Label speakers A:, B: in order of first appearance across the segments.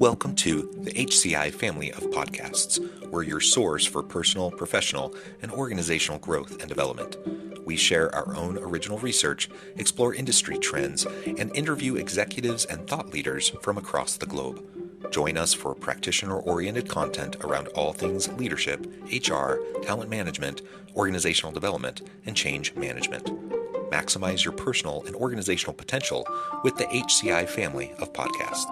A: Welcome to the HCI family of podcasts. We're your source for personal, professional, and organizational growth and development. We share our own original research, explore industry trends, and interview executives and thought leaders from across the globe. Join us for practitioner-oriented content around all things leadership, HR, talent management, organizational development, and change management. Maximize your personal and organizational potential with the HCI family of podcasts.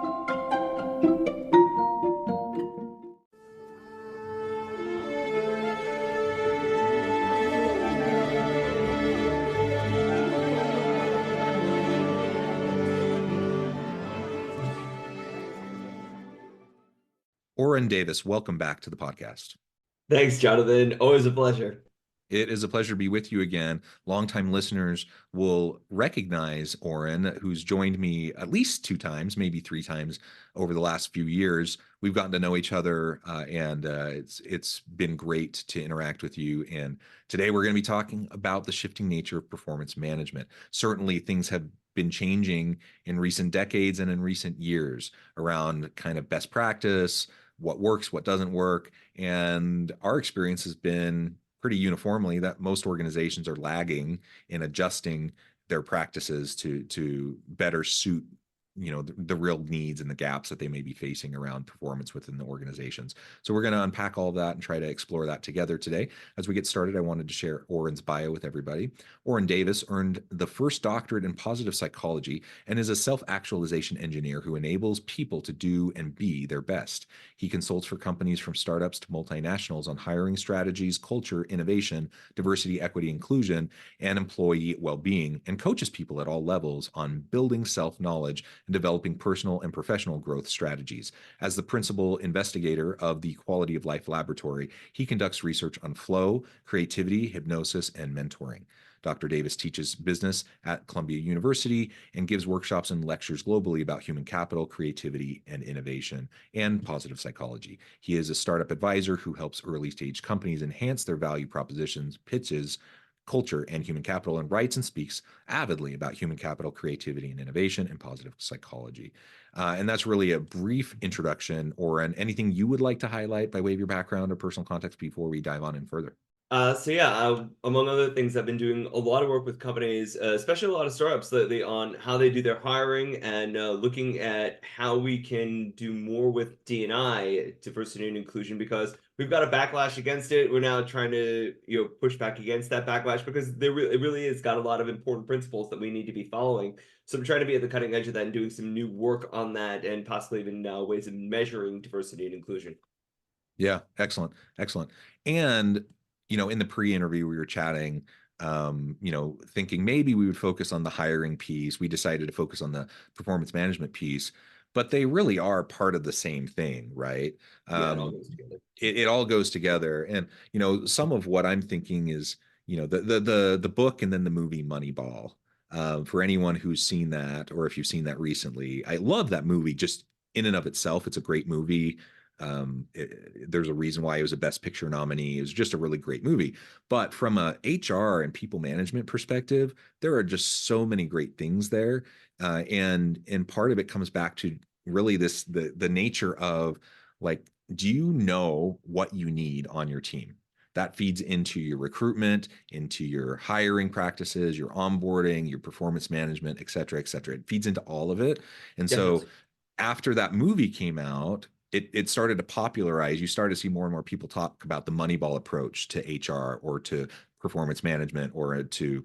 A: Orin Davis, welcome back to the podcast.
B: Thanks, Jonathan. Always a pleasure.
A: It is a pleasure to be with you again. Longtime listeners will recognize Orin, who's joined me at least 2 times, maybe 3 times over the last few years. We've gotten to know each other, and it's been great to interact with you. And today we're going to be talking about the shifting nature of performance management. Certainly, things have been changing in recent decades and in recent years around kind of best practice, what works, what doesn't work. And our experience has been pretty uniformly that most organizations are lagging in adjusting their practices to better suit the real needs and the gaps that they may be facing around performance within the organizations. So we're going to unpack all of that and try to explore that together today. As we get started, I wanted to share Orin's bio with everybody. Orin Davis earned the first doctorate in positive psychology and is a self-actualization engineer who enables people to do and be their best. He consults for companies from startups to multinationals on hiring strategies, culture, innovation, diversity, equity, inclusion, and employee well-being, and coaches people at all levels on building self-knowledge and developing personal and professional growth strategies. As the principal investigator of the Quality of Life Laboratory, he conducts research on flow, creativity, hypnosis, and mentoring. Dr. Davis teaches business at Columbia University and gives workshops and lectures globally about human capital, creativity, and innovation, and positive psychology. He is a startup advisor who helps early-stage companies enhance their value propositions, pitches, culture, and human capital, and writes and speaks avidly about human capital, creativity, and innovation, and positive psychology. And that's really a brief introduction. Orin, anything you would like to highlight by way of your background or personal context before we dive on in further?
B: Among other things, I've been doing a lot of work with companies, especially a lot of startups lately, on how they do their hiring and looking at how we can do more with D&I, diversity and inclusion, because we've got a backlash against it. We're now trying to, push back against that backlash because it really has got a lot of important principles that we need to be following. So I'm trying to be at the cutting edge of that and doing some new work on that, and possibly even ways of measuring diversity and inclusion.
A: Yeah, excellent, excellent. And in the pre-interview, we were chatting, thinking maybe we would focus on the hiring piece. We decided to focus on the performance management piece, but they really are part of the same thing, right?
B: Yeah, it all goes together.
A: It all goes together. And, some of what I'm thinking is, the book and then the movie Moneyball. For anyone who's seen that, or if you've seen that recently, I love that movie just in and of itself. It's a great movie. There's a reason why it was a Best Picture nominee. It was just a really great movie. But from a HR and people management perspective, there are just so many great things there, and part of it comes back to really the nature of, like, do you know what you need on your team? That feeds into your recruitment, into your hiring practices, your onboarding, your performance management, et cetera, et cetera. It feeds into all of it. And so after that movie came out, it started to popularize. You started to see more and more people talk about the Moneyball approach to HR or to performance management or to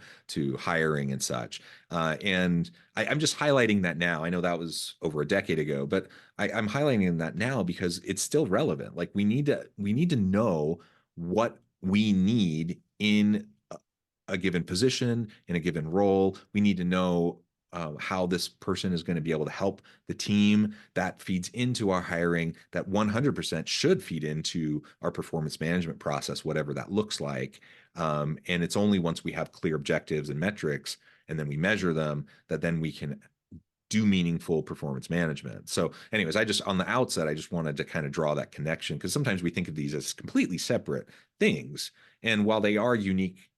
A: hiring and such. And I'm just highlighting that now. I know that was over a decade ago, but I'm highlighting that now because it's still relevant. Like, we need to know what we need in a given position, in a given role. We need to know how this person is going to be able to help the team. That feeds into our hiring. That 100% should feed into our performance management process, whatever that looks like. And it's only once we have clear objectives and metrics, and then we measure them, that then we can do meaningful performance management. So anyways, on the outset, I just wanted to kind of draw that connection, because sometimes we think of these as completely separate things. And while they are unique,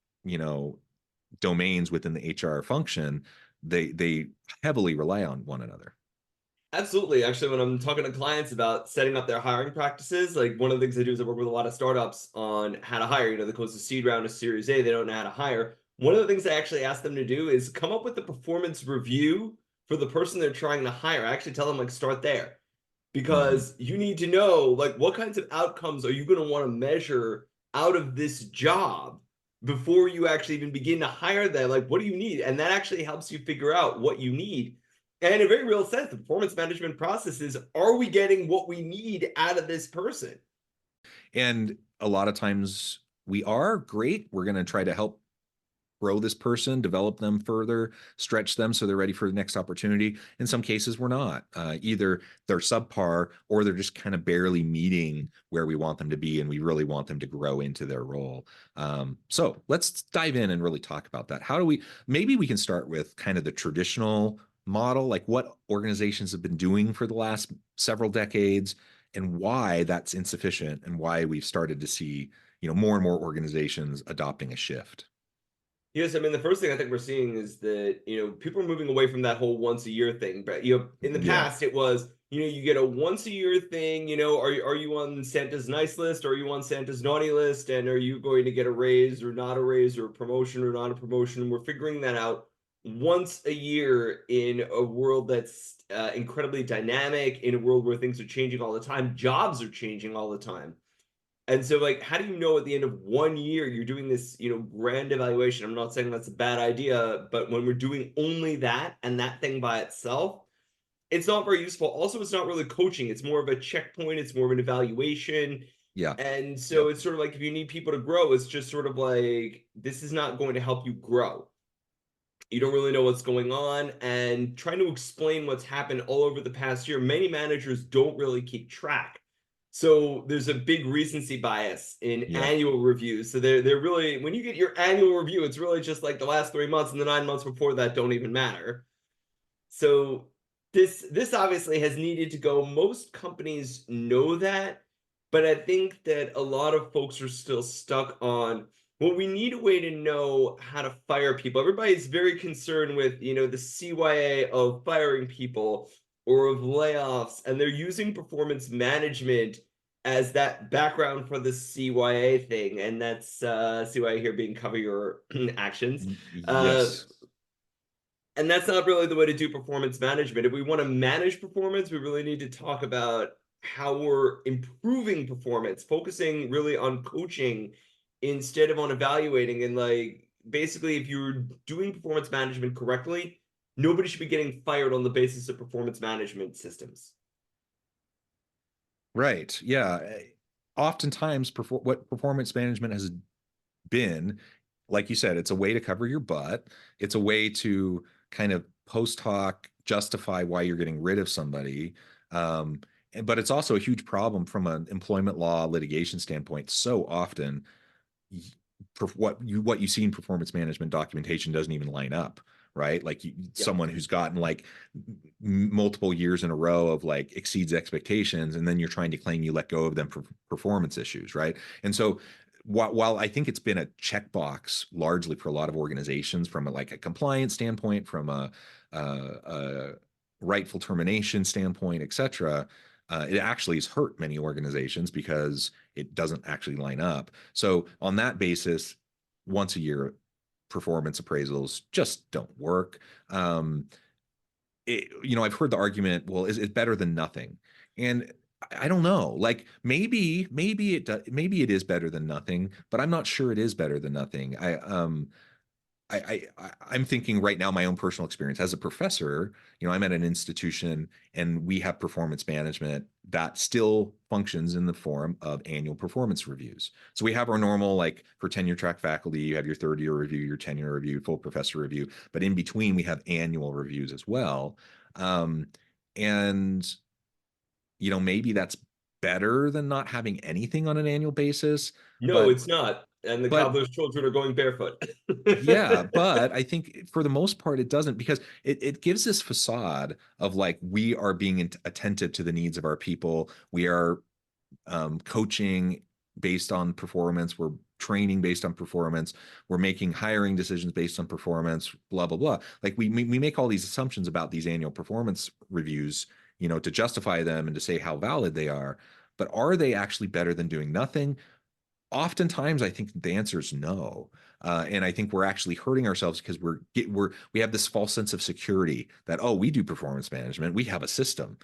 A: domains within the HR function, they heavily rely on one another.
B: Absolutely. Actually, when I'm talking to clients about setting up their hiring practices, like one of the things I do is I work with a lot of startups on how to hire. They close the seed round to Series A, they don't know how to hire. One of the things I actually ask them to do is come up with a performance review for the person they're trying to hire. I actually tell them, like, start there,
A: Mhm.
B: because you need to know, like, what kinds of outcomes are you going to want to measure out of this job before you actually even begin to hire them. Like, what do you need? And that actually helps you figure out what you need. And in a very real sense, the performance management process is, are we getting what we need out of this person?
A: And a lot of times we are great. We're going to try to help grow this person, develop them further, stretch them so they're ready for the next opportunity. In some cases, we're not. Either they're subpar or they're just kind of barely meeting where we want them to be, and we really want them to grow into their role. So let's dive in and really talk about that. How do we, maybe we can start with kind of the traditional model, like what organizations have been doing for the last several decades and why that's insufficient and why we've started to see, more and more organizations adopting a shift.
B: Yes, I mean, the first thing I think we're seeing is that, people are moving away from that whole once a year thing. But, in the
A: Yeah.
B: past, it was, you get a once a year thing. Are you on Santa's nice list, or are you on Santa's naughty list? And are you going to get a raise or not a raise, or a promotion or not a promotion? And we're figuring that out once a year in a world that's incredibly dynamic, in a world where things are changing all the time, jobs are changing all the time. And so, like, how do you know at the end of 1 year you're doing this, grand evaluation? I'm not saying that's a bad idea, but when we're doing only that and that thing by itself, it's not very useful. Also, it's not really coaching. It's more of a checkpoint. It's more of an evaluation.
A: Yeah.
B: And
A: Yep.
B: so it's sort of like, if you need people to grow, it's just sort of like, this is not going to help you grow. You don't really know what's going on, and trying to explain what's happened all over the past year. Many managers don't really keep track. So there's a big recency bias in
A: Yep.
B: annual reviews. So they're really, when you get your annual review, it's really just like the last 3 months, and the 9 months before that don't even matter. So this obviously has needed to go. Most companies know that, but I think that a lot of folks are still stuck on, well, we need a way to know how to fire people. Everybody's very concerned with, the CYA of firing people or of layoffs, and they're using performance management as that background for the CYA thing. And that's CYA here being cover your actions. Uh,
A: Yes.
B: and that's not really the way to do performance management. If we want to manage performance, we really need to talk about how we're improving performance, focusing really on coaching instead of on evaluating. And, like, basically, if you're doing performance management correctly, nobody should be getting fired on the basis of performance management systems.
A: Right. Yeah. Oftentimes, what performance management has been, like you said, it's a way to cover your butt. It's a way to kind of post hoc justify why you're getting rid of somebody. But it's also a huge problem from an employment law litigation standpoint. So often, what you see in performance management documentation doesn't even line up, right? Like
B: Yep.
A: someone who's gotten like multiple years in a row of like exceeds expectations, and then you're trying to claim you let go of them for performance issues, right? And so while I think it's been a checkbox largely for a lot of organizations from like a compliance standpoint, from a rightful termination standpoint, et cetera, it actually has hurt many organizations because it doesn't actually line up. So on that basis, once a year performance appraisals just don't work. I've heard the argument, well, is it better than nothing? And I don't know. Like maybe it is better than nothing, but I'm not sure it is better than nothing. I'm thinking right now my own personal experience as a professor. I'm at an institution and we have performance management that still functions in the form of annual performance reviews. So we have our normal, like for tenure track faculty, you have your third year review, your tenure review, full professor review, but in between we have annual reviews as well. Um, and maybe that's better than not having anything on an annual basis,
B: No,
A: but
B: it's not. And the
A: but
B: cobbler's children are going barefoot.
A: yeah, but I think for the most part it doesn't, because it gives this facade of like we are being attentive to the needs of our people. We are coaching based on performance. We're training based on performance. We're making hiring decisions based on performance, blah, blah, blah. Like we make all these assumptions about these annual performance reviews. to justify them and to say how valid they are. But are they actually better than doing nothing? Oftentimes I think the answer is no. And I think we're actually hurting ourselves because we have this false sense of security that, oh, we do performance management, we have a system.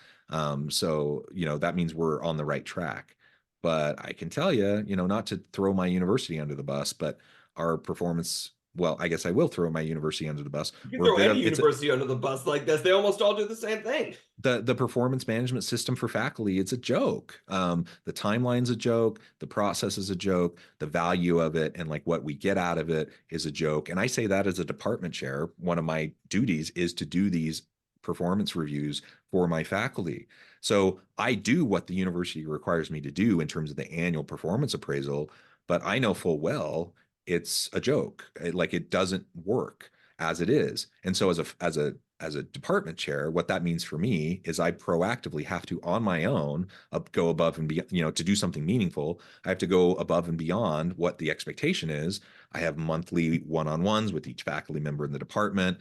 A: So that means we're on the right track. But I can tell you, not to throw my university under the bus, but our performance, well, I guess I will throw my university under the bus.
B: You can
A: We're a
B: throw
A: bit
B: any
A: of it's
B: university under the bus like this. They almost all do the same thing.
A: the performance management system for faculty, it's a joke. The timeline's a joke, the process is a joke, the value of it and like what we get out of it is a joke. And I say that as a department chair, one of my duties is to do these performance reviews for my faculty. So I do what the university requires me to do in terms of the annual performance appraisal, but I know full well it's a joke. Like it doesn't work as it is. And so as a department chair, what that means for me is I proactively have to, on my own, go above and beyond, to do something meaningful. I have to go above and beyond what the expectation is. I have monthly one-on-ones with each faculty member in the department.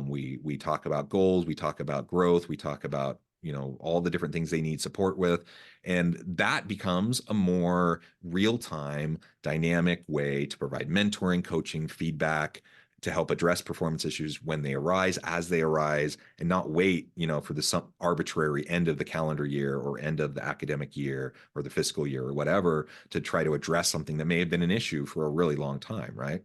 A: We talk about goals, we talk about growth, we talk about all the different things they need support with, and that becomes a more real-time, dynamic way to provide mentoring, coaching, feedback to help address performance issues when they arise, as they arise, and not wait, for the some arbitrary end of the calendar year or end of the academic year or the fiscal year or whatever to try to address something that may have been an issue for a really long time, right?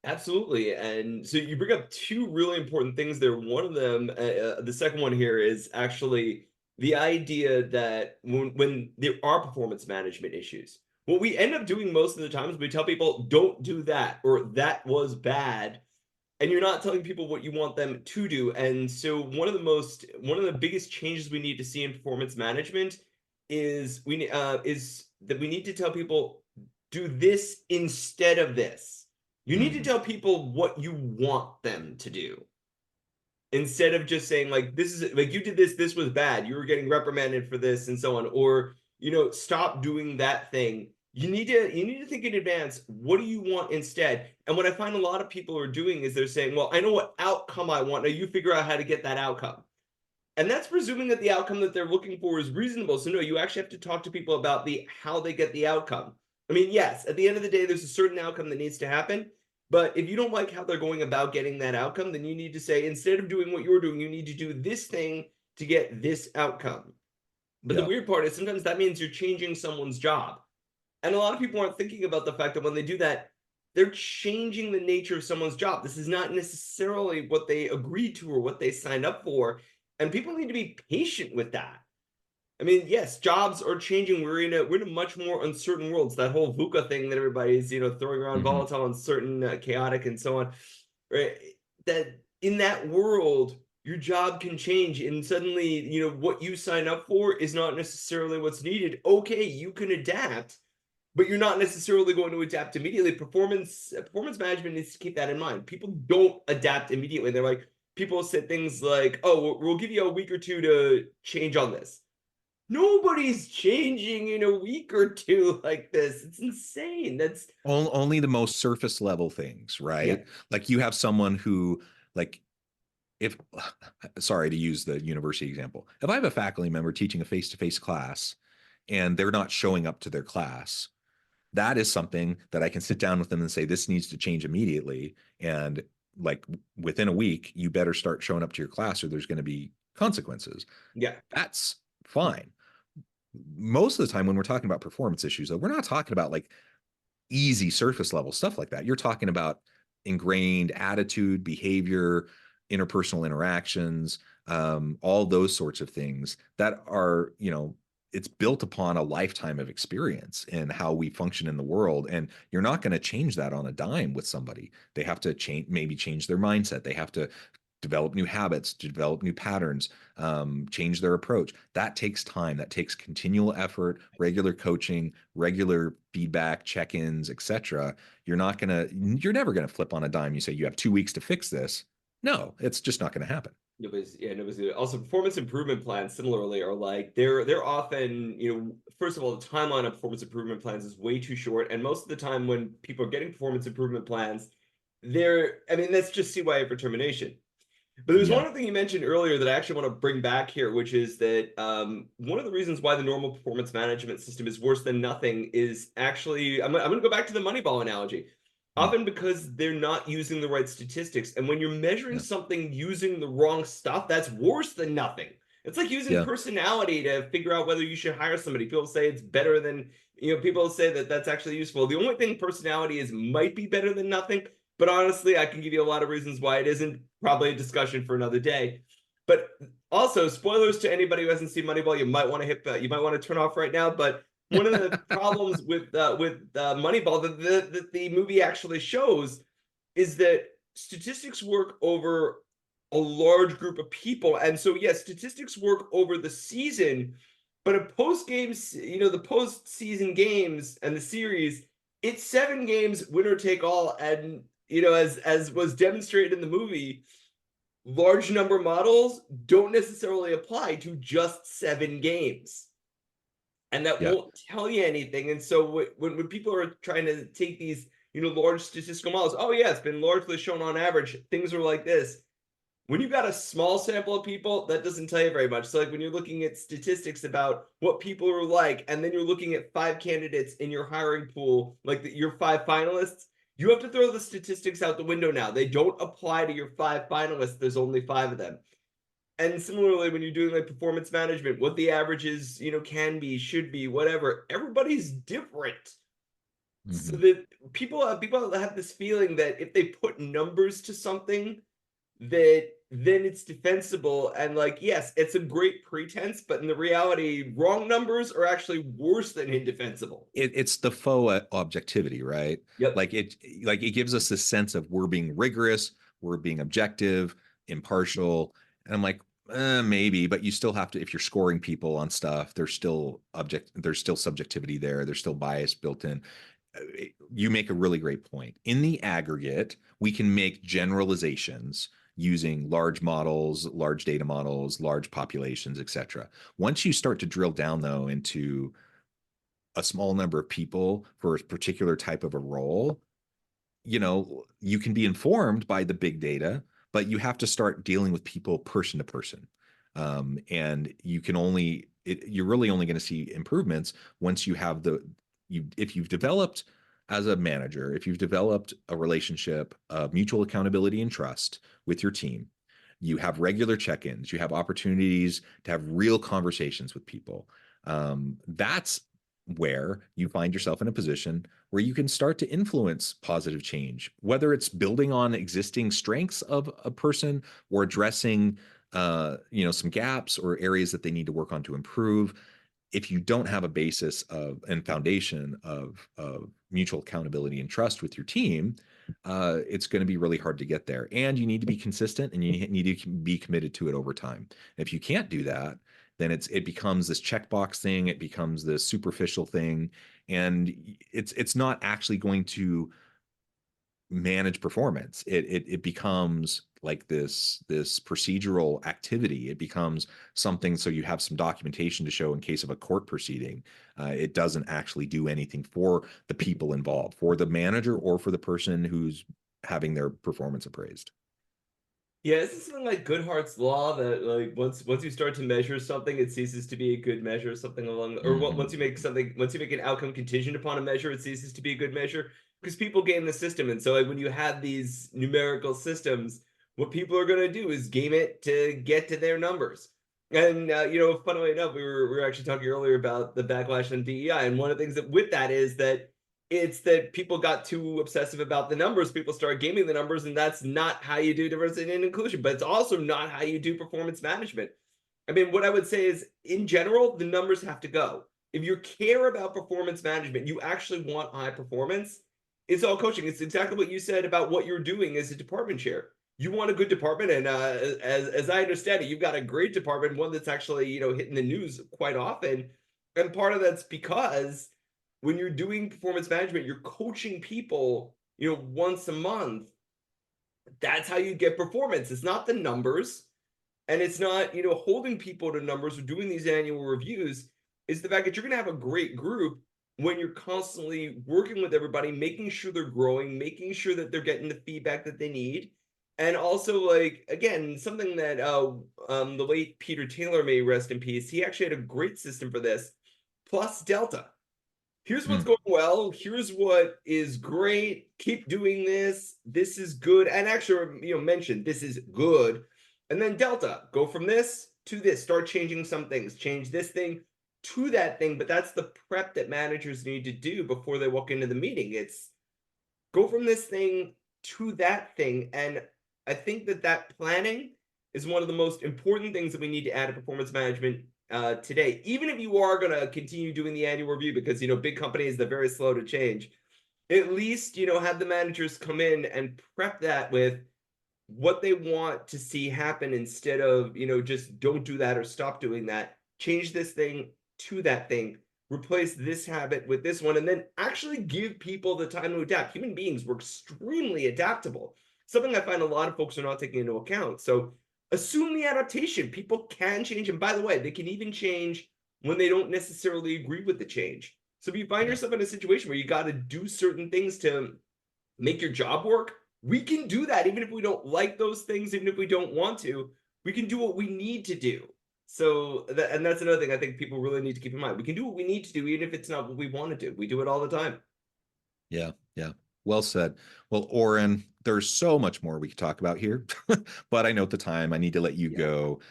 B: Absolutely. And so you bring up two really important things there. One of them, the second one here, is actually the idea that when there are performance management issues, what we end up doing most of the time is we tell people, don't do that, or that was bad. And you're not telling people what you want them to do. And so one of the biggest changes we need to see in performance management is that we need to tell people, do this instead of this. You need to
A: Mm-hmm.
B: tell people what you want them to do instead of just saying like, this is like, you did this was bad, you were getting reprimanded for this and so on, or stop doing that thing. You need to think in advance, what do you want instead? And what I find a lot of people are doing is they're saying, well, I know what outcome I want, now you figure out how to get that outcome. And that's presuming that the outcome that they're looking for is reasonable. So no, you actually have to talk to people about the how they get the outcome. I mean, yes, at the end of the day, there's a certain outcome that needs to happen. But if you don't like how they're going about getting that outcome, then you need to say, instead of doing what you're doing, you need to do this thing to get this outcome. But the
A: Yeah.
B: weird part is sometimes that means you're changing someone's job. And a lot of people aren't thinking about the fact that when they do that, they're changing the nature of someone's job. This is not necessarily what they agreed to or what they signed up for. And people need to be patient with that. I mean, yes, jobs are changing. We're in a much more uncertain world. It's that whole VUCA thing that everybody's throwing around,
A: Mm-hmm.
B: volatile, uncertain, chaotic, and so on. Right? That in that world, your job can change, and suddenly, what you sign up for is not necessarily what's needed. Okay, you can adapt, but you're not necessarily going to adapt immediately. Performance management needs to keep that in mind. People don't adapt immediately. They're like, people say things like, "Oh, we'll give you a week or two to change on this." Nobody's changing in a week or two like this. It's insane. That's
A: Only the most surface level things,
B: Yeah,
A: right? Like you have someone who, like, if, sorry to use the university example, if I have a faculty member teaching a face-to-face class and they're not showing up to their class, that is something that I can sit down with them and say, this needs to change immediately. And like within a week, you better start showing up to your class or there's going to be consequences.
B: yeah.
A: That's fine. Most of the time when we're talking about performance issues, though, we're not talking about like easy surface level stuff like that. You're talking about ingrained attitude, behavior, interpersonal interactions, all those sorts of things that are, it's built upon a lifetime of experience in how we function in the world. And you're not going to change that on a dime with somebody. They have to maybe change their mindset. They have to develop new habits, develop new patterns, change their approach. That takes time. That takes continual effort, regular coaching, regular feedback, check-ins, etc. You're never gonna flip on a dime. You say you have 2 weeks to fix this. No, it's just not gonna happen.
B: Nobody's also performance improvement plans similarly are like they're often, first of all, the timeline of performance improvement plans is way too short. And most of the time when people are getting performance improvement plans, I mean, let's just see why for termination. But there's one
A: Yeah.
B: other thing you mentioned earlier that I actually want to bring back here, which is that one of the reasons why the normal performance management system is worse than nothing is actually, I'm going to go back to the Moneyball analogy.
A: Mm.
B: Often because they're not using the right statistics. And when you're measuring
A: Yeah.
B: something using the wrong stuff, that's worse than nothing. It's like using
A: Yeah.
B: personality to figure out whether you should hire somebody. People say it's better than, people say that that's actually useful. The only thing personality is might be better than nothing, but honestly, I can give you a lot of reasons why it isn't. Probably a discussion for another day. But also, spoilers to anybody who hasn't seen Moneyball, you might want to turn off right now. But one of the problems with Moneyball that the movie actually shows is that statistics work over a large group of people, and so yes, statistics work over the season, but a post games, the post season games and the series, it's 7 games, winner take all, and as was demonstrated in the movie, large number models don't necessarily apply to just 7 games, and that
A: Yeah.
B: won't tell you anything. And so when people are trying to take these large statistical models, oh yeah, it's been largely shown on average things are like this. When you've got a small sample of people, that doesn't tell you very much. So like when you're looking at statistics about what people are like, and then you're looking at 5 candidates in your hiring pool, like your 5 finalists, you have to throw the statistics out the window now. They don't apply to your 5 finalists. There's only 5 of them. And similarly, when you're doing like performance management, what the averages, can be, should be, whatever, everybody's different. So
A: Hmm.
B: that people have this feeling that if they put numbers to something, that then it's defensible. And like, yes, it's a great pretense, but in the reality, wrong numbers are actually worse than indefensible.
A: It's the faux objectivity, right?
B: Yep.
A: Like it gives us this sense of we're being rigorous, we're being objective, impartial, and I'm like, maybe, but you still have to. If you're scoring people on stuff, there's still subjectivity there. There's still bias built in. You make a really great point. In the aggregate, we can make generalizations using large models, large data models, large populations, etc. Once you start to drill down though into a small number of people for a particular type of a role, you can be informed by the big data, but you have to start dealing with people person to person. And you're really only going to see improvements once if you've developed as a manager, if you've developed a relationship of mutual accountability and trust with your team, you have regular check-ins, you have opportunities to have real conversations with people. That's where you find yourself in a position where you can start to influence positive change, whether it's building on existing strengths of a person or addressing some gaps or areas that they need to work on to improve. If you don't have a basis of and foundation of mutual accountability and trust with your team, it's going to be really hard to get there. And you need to be consistent and you need to be committed to it over time. If you can't do that, then it becomes this checkbox thing. It becomes this superficial thing, and it's not actually going to manage performance. It becomes like this procedural activity. It becomes something so you have some documentation to show in case of a court proceeding. It doesn't actually do anything for the people involved, for the manager or for the person who's having their performance appraised.
B: Yeah, isn't something like Goodhart's law that like once you start to measure something, it ceases to be a good measure, something along, or
A: Mm-hmm.
B: once you make an outcome contingent upon a measure, it ceases to be a good measure because people game the system. And so like when you have these numerical systems, what people are going to do is game it to get to their numbers. And funnily enough, we were actually talking earlier about the backlash on DEI, and one of the things that with that is that it's that people got too obsessive about the numbers. People started gaming the numbers, and that's not how you do diversity and inclusion. But it's also not how you do performance management. I mean, what I would say is, in general, the numbers have to go. If you care about performance management, you actually want high performance. It's all coaching. It's exactly what you said about what you're doing as a department chair. You want a good department, and as I understand it, you've got a great department, one that's actually hitting the news quite often. And part of that's because when you're doing performance management, you're coaching people, once a month. That's how you get performance. It's not the numbers, and it's not, holding people to numbers or doing these annual reviews. Is the fact that you're going to have a great group when you're constantly working with everybody, making sure they're growing, making sure that they're getting the feedback that they need. And also, like, again, something that the late Peter Taylor, may rest in peace, he actually had a great system for this. Plus delta. Here's what's
A: Mm,
B: going well. Here's what is great. Keep doing this. This is good. And actually, mention this is good. And then delta. Go from this to this. Start changing some things. Change this thing to that thing. But that's the prep that managers need to do before they walk into the meeting. It's go from this thing to that thing. And I think that that planning is one of the most important things that we need to add to performance management today. Even if you are going to continue doing the annual review, because big companies, they're very slow to change. At least have the managers come in and prep that with what they want to see happen, instead of just don't do that or stop doing that. Change this thing to that thing, replace this habit with this one, and then actually give people the time to adapt. Human beings were extremely adaptable, something I find a lot of folks are not taking into account. So assume the adaptation. People can change, and by the way, they can even change when they don't necessarily agree with the change. So if you find
A: yeah.
B: yourself in a situation where you got to do certain things to make your job work, we can do that. Even if we don't like those things, even if we don't want to, we can do what we need to do. So and that's another thing I think people really need to keep in mind. We can do what we need to do, even if it's not what we want to do. We do it all the time.
A: Yeah, yeah. Well said. Well, Orin, there's so much more we could talk about here, but I know at the time I need to let you
B: Yeah.
A: go.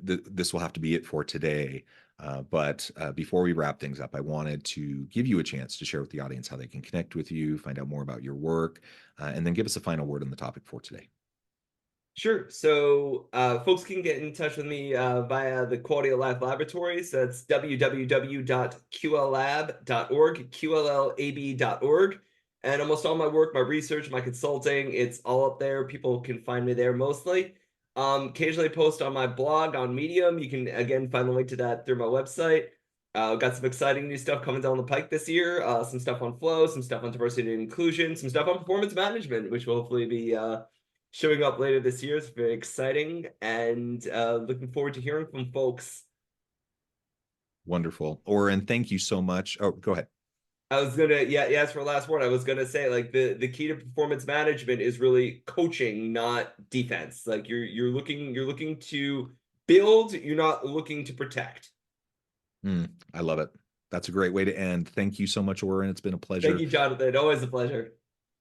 A: This will have to be it for today. But before we wrap things up, I wanted to give you a chance to share with the audience how they can connect with you, find out more about your work, and then give us a final word on the topic for today.
B: Sure. So folks can get in touch with me via the Quality of Life Laboratories. That's www.qllab.org, QLLAB.org. And almost all my work, my research, my consulting, it's all up there. People can find me there mostly. Occasionally post on my blog on Medium. You can, again, find the link to that through my website. Got some exciting new stuff coming down the pike this year. Some stuff on flow, some stuff on diversity and inclusion, some stuff on performance management, which will hopefully be showing up later this year. It's very exciting, and looking forward to hearing from folks.
A: Wonderful. Orin, thank you so much. Oh, go ahead.
B: I was gonna, yeah, yes, for last word. I was gonna say, like, the key to performance management is really coaching, not defense. Like you're looking to build, you're not looking to protect.
A: I love it. That's a great way to end. Thank you so much, Orin. It's been a
B: Thank
A: pleasure.
B: you, Jonathan. Always a pleasure.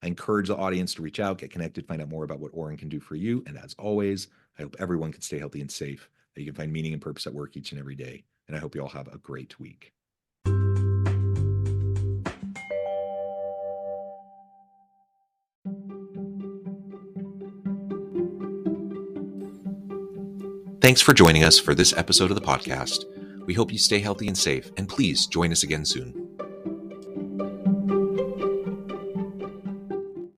A: I encourage the audience to reach out, get connected, find out more about what Orin can do for you. And as always, I hope everyone can stay healthy and safe, that you can find meaning and purpose at work each and every day. And I hope you all have a great week. Thanks for joining us for this episode of the podcast. We hope you stay healthy and safe, and please join us again soon.